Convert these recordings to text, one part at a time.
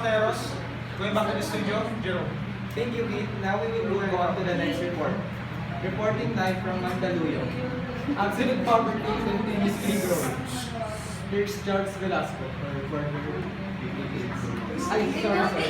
Zapateros. Going back to the studio, Jerome. Thank you, Pete. Now we will move on to the next report. Reporting live from Mandaluyong. Absolute poverty continuously growing. Here's Charles Velasco for reporter. Ay, sorry.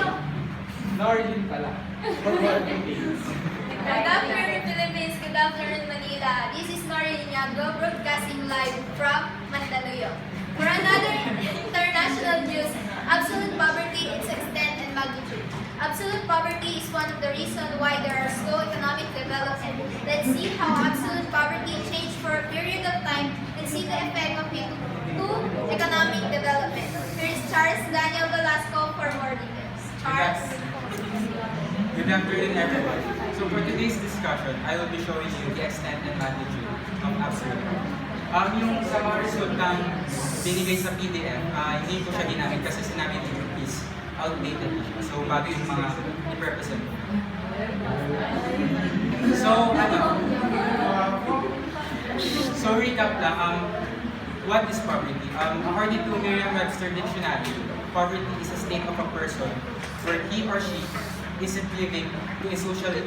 Norlin pala. For working days. Good afternoon, Philippines. Good afternoon, Manila. This is Norin Yago, broadcasting live from Mandaluyong. For another international news, absolute poverty, its extent and magnitude. Absolute poverty is one of the reasons why there are slow economic development. Let's see how absolute poverty changed for a period of time and see the effect of it to economic development. Here is Charles Daniel Velasco for more details. Charles. Good afternoon, everyone. So for today's discussion, I will be showing you the extent and magnitude of absolute. Yung sa mga result ng binigay sa PDF, hindi ko siya ginamit kasi sinabi niyo is outdated. So bago yung mga i-represent. So recap lang, what is poverty? According to Merriam-Webster Dictionary, poverty is a state of a person where he or she isn't living to a socially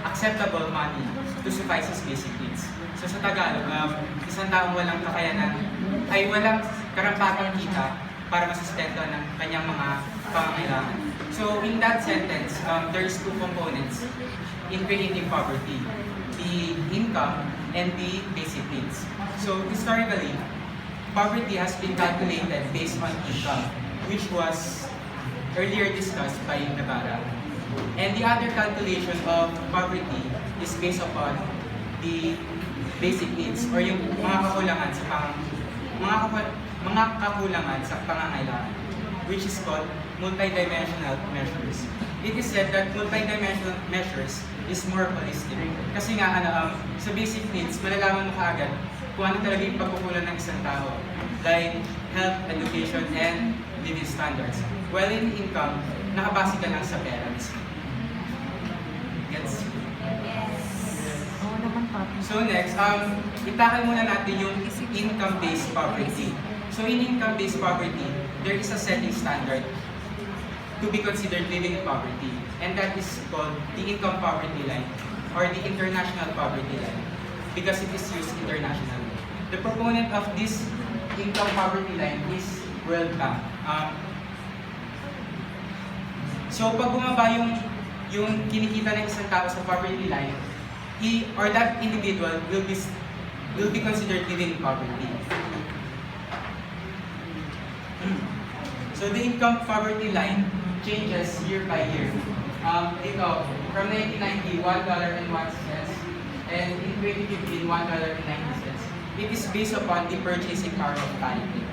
acceptable money to suffice his basic needs. So sa Tagalog, isang taong walang kakayanan ay walang karampatang kita para masustento ng kanyang mga pangangailangan. So in that sentence, there's two components in creating poverty: the income and the basic needs. So historically, poverty has been calculated based on income, which was earlier discussed by Navarra. And the other calculation of poverty is based upon the basic needs or yung mga kakulangan sa pangangailangan, which is called multidimensional measures. It is said that multidimensional measures is more holistic. Kasi nga, sa basic needs, malalaman mo kaagad kung ano talaga yung pagkukulang ng isang tao, like health, education, and living standards. While in income, nakabase ka lang sa parents. Gets? So next, itakal muna natin yung income-based poverty. So in income-based poverty, there is a setting standard to be considered living in poverty, and that is called the income poverty line or the international poverty line because it is used internationally. The proponent of this income poverty line is World Bank. So pag bumaba yung kinikita ng isang tao sa poverty line, he or that individual will be considered living in poverty. So the income poverty line changes year by year. Ito, from 1990, $1.01, and in 2015, $1.90. It is based upon the purchasing power of parity.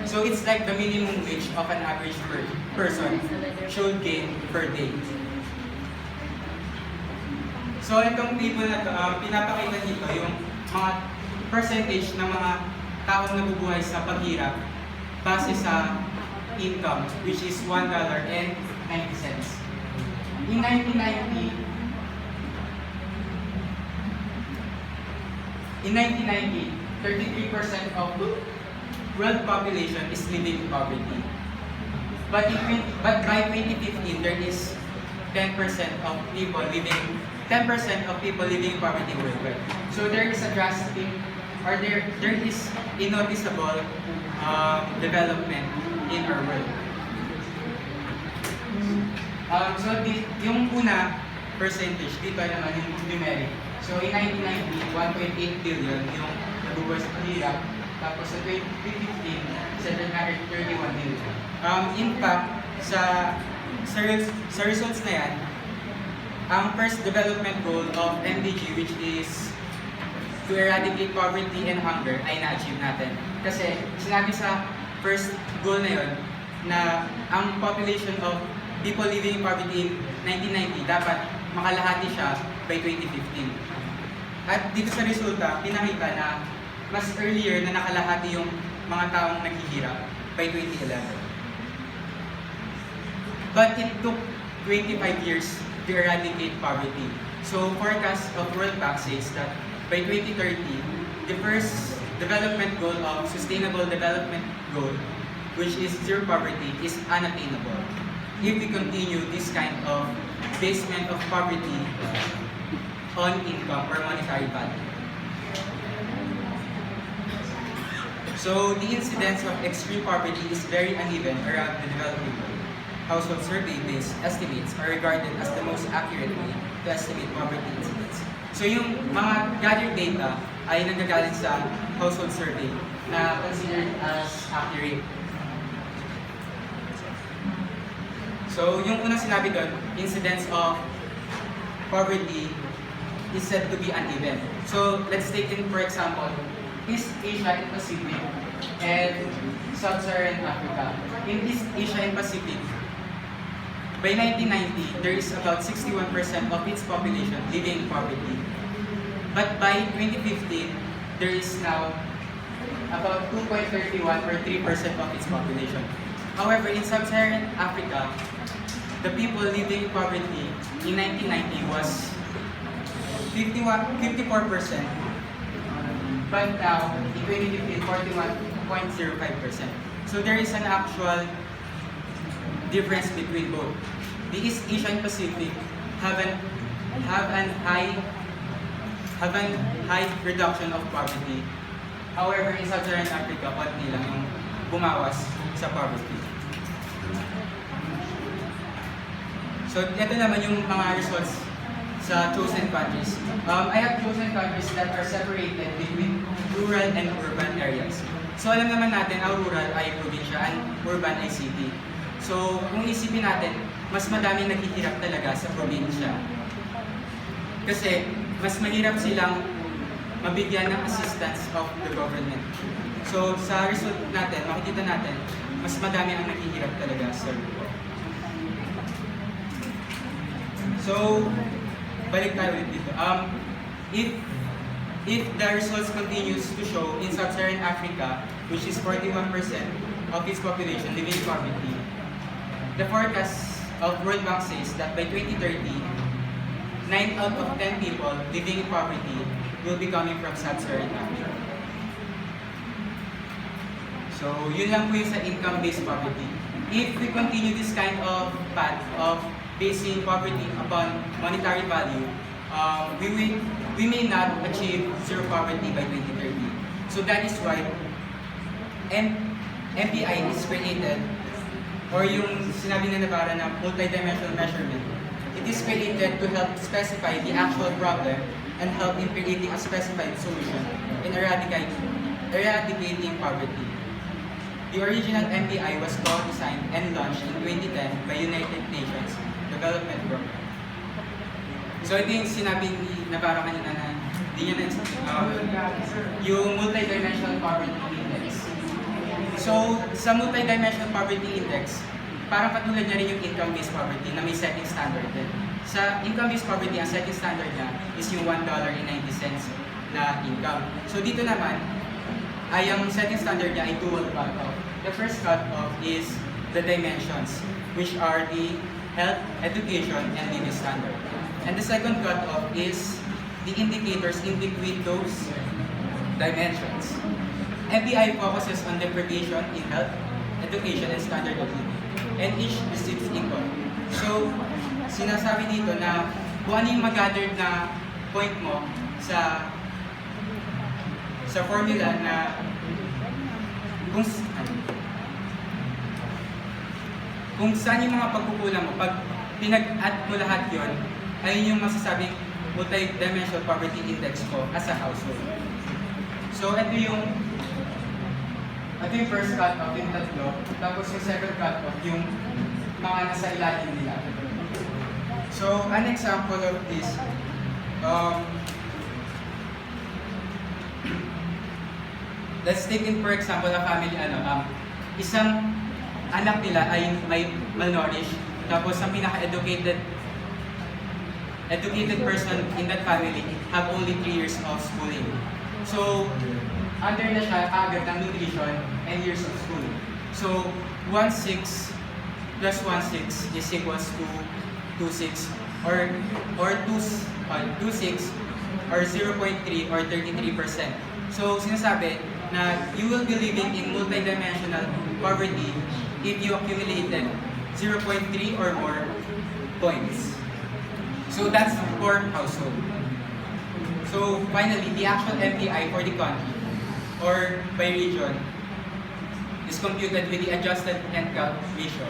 So it's like the minimum wage of an average person should gain per day. So itong table na to, pinapakita dito yung mga percentage ng mga taong nabubuhay sa paghirap base sa income, which is $1.90. In 1990, 33% of world population is living in poverty. But by 2015, there is 10% of people living in poverty worldwide. So there is a drastic, or there is a noticeable development in our world. Yung una percentage, dito naman yung numeric. So in 1990, 1.8 billion yung nabubuhay sa paghirap. Tapos sa 2015, 731 million. In fact, sa results na yan, ang first development goal of MDG, which is to eradicate poverty and hunger, ay na-achieve natin. Kasi sinabi sa first goal na yun, na ang population of people living in poverty in 1990 dapat makalahati siya by 2015. At dito sa resulta, pinakita na mas earlier na nakalahati yung mga taong naghihirap by 2011. But it took 25 years to eradicate poverty. So forecast of World Bank says that by 2030, the first development goal of Sustainable Development Goal which is zero poverty, is unattainable if we continue this kind of basement of poverty on income or monetary value. So the incidence of extreme poverty is very uneven around the developing world. Household survey-based estimates are regarded as the most accurate way to estimate poverty incidence. So yung mga gathered data ay nanggagaling sa household survey na considered as accurate. So yung unang sinabi doon, incidence of poverty is said to be uneven. So let's take in, for example, East Asia and Pacific and Sub-Saharan Africa. In East Asia and Pacific, by 1990, there is about 61% of its population living in poverty. But by 2015, there is now about 2.31 or 3% of its population. However, in Sub-Saharan Africa, the people living in poverty in 1990 was 54%, but now in 2015, 41.05%. So there is an actual difference between both. The East Asian Pacific have an high reduction of poverty. However, in Sub-Saharan Africa, konti lang yung bumawas sa poverty. So, ito naman yung mga results sa chosen countries. I have chosen countries that are separated between rural and urban areas. So, alam naman natin, ang rural ay probinsya, ang urban ay city. So, kung isipin natin, mas madaming naghihirap talaga sa probinsya. Kasi, mas mahirap silang mabigyan ng assistance of the government. So, sa result natin, makikita natin, mas madami ang naghihirap talaga sa rural. So, balik tayo ulit dito. If the results continues to show in Sub-Saharan Africa, which is 41% of its population living in poverty, the forecast of World Bank says that by 2030, 9 out of 10 people living in poverty will be coming from Sub-Saharan Africa. So, yun lang po yung sa income-based poverty. If we continue this kind of path of basing poverty upon monetary value, we may not achieve zero poverty by 2030. So that is why MPI is created, or yung sinabi na Navarra na multidimensional measurement. It is created to help specify the actual problem and help in creating a specified solution in eradicating poverty. The original MPI was co-designed and launched in 2010 by United Nations Development Program. So ito yung sinabi ni Navarro kanina na di niya yung multidimensional poverty index. So sa multidimensional poverty index, parang katulad niya rin yung income-based poverty na may setting standard din. Sa income-based poverty, ang setting standard niya is yung $1.90 na income. So dito naman, ay ang setting standard niya ay dual cut-off. The first cut-off is the dimensions, which are the health, education, and living standard. And the second cutoff is the indicators in between those dimensions. MPI focuses on deprivation in health, education, and standard of living, and each receives equal. So, sinasabi dito na kung ano yung mag-gathered na point mo sa formula na kung saan yung mga pagkukulang mo, pag pinag-add mo lahat yon, ayun yung masasabing multi-dimensional poverty index ko as a household. So, ito yung first cut-off, yung tatlo. Tapos yung second cut-off, yung mga nasa ilalim nila. So, an example of this, let's take in, for example, a family, isang anak nila ay may malnourished, tapos ang pinaka-educated person in that family have only 3 years of schooling. So, under na siya agad ng nutrition and years of schooling. So, 1/6 plus 1/6 is equals to 2/6 or 2/6 or 0.3 or 33%. So, sinasabi, na you will be living in multidimensional poverty if you accumulated 0.3 or more points. So that's per household. So finally, the actual MPI for the country or by region is computed with the adjusted head count ratio.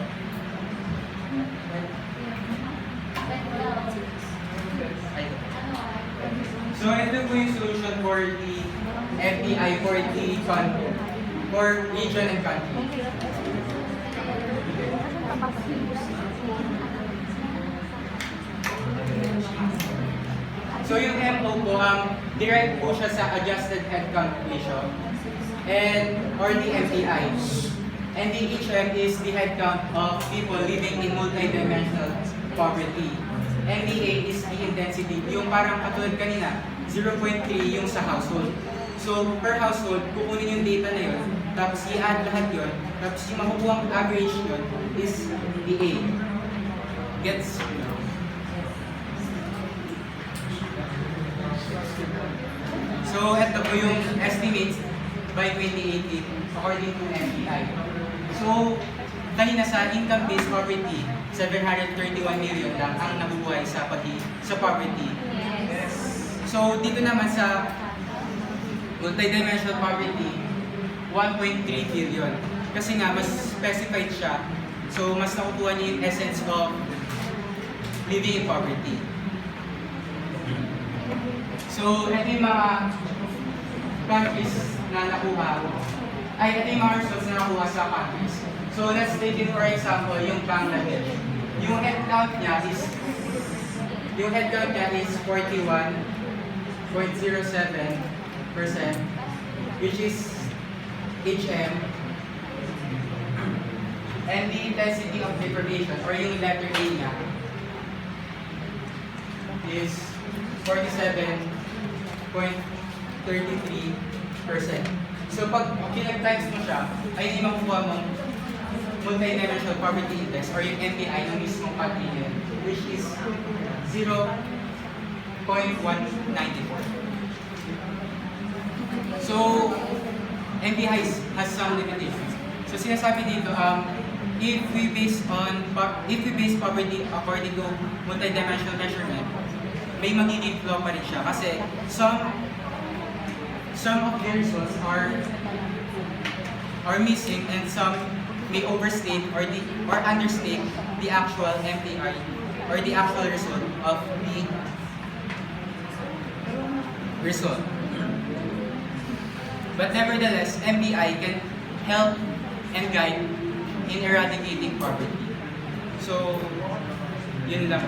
So ito po yung solution for the MPI for the country, for region and country. So yung MO po, derived po siya sa adjusted headcount ratio and or the MPI. And the HM is the headcount of people living in multidimensional poverty. MDA is the intensity, yung parang katulad kanina, 0.3 yung sa household. So per household, kukunin yung data na yun, tapos i-add lahat yun, tapos yung makukuha average yun is the A. Gets? So, ito po yung estimates by 2018 according to MPI. So, kanina sa income-based poverty, 731 million lang ang nabubuhay sa poverty. So, dito naman sa multidimensional poverty, 1.3 billion. Kasi nga, mas specified siya. So, mas nakukuha niya yung essence of living in poverty. So, ito yung mga countries na nakuha. Ito yung mga results na nakuha sa countries. So, let's take it for example, yung Bangladesh. Yung headcount niya is 41.07%, which is HM. And the intensity of deprivation, or yung letter A niya, is 47.33%. So pag pinag-times mo siya, ay yung makukuha mong multidimensional poverty index or yung MPI ng mismong country niya, which is 0.194. So MPI has some limitations. So sinasabi dito, if we base poverty according to multidimensional measurement, may magiging flaw pa rin siya kasi some of the results are missing and some may overstate or understate the actual MPI or the actual result of the result. But nevertheless, MPI can help and guide in eradicating poverty. So, yun lang.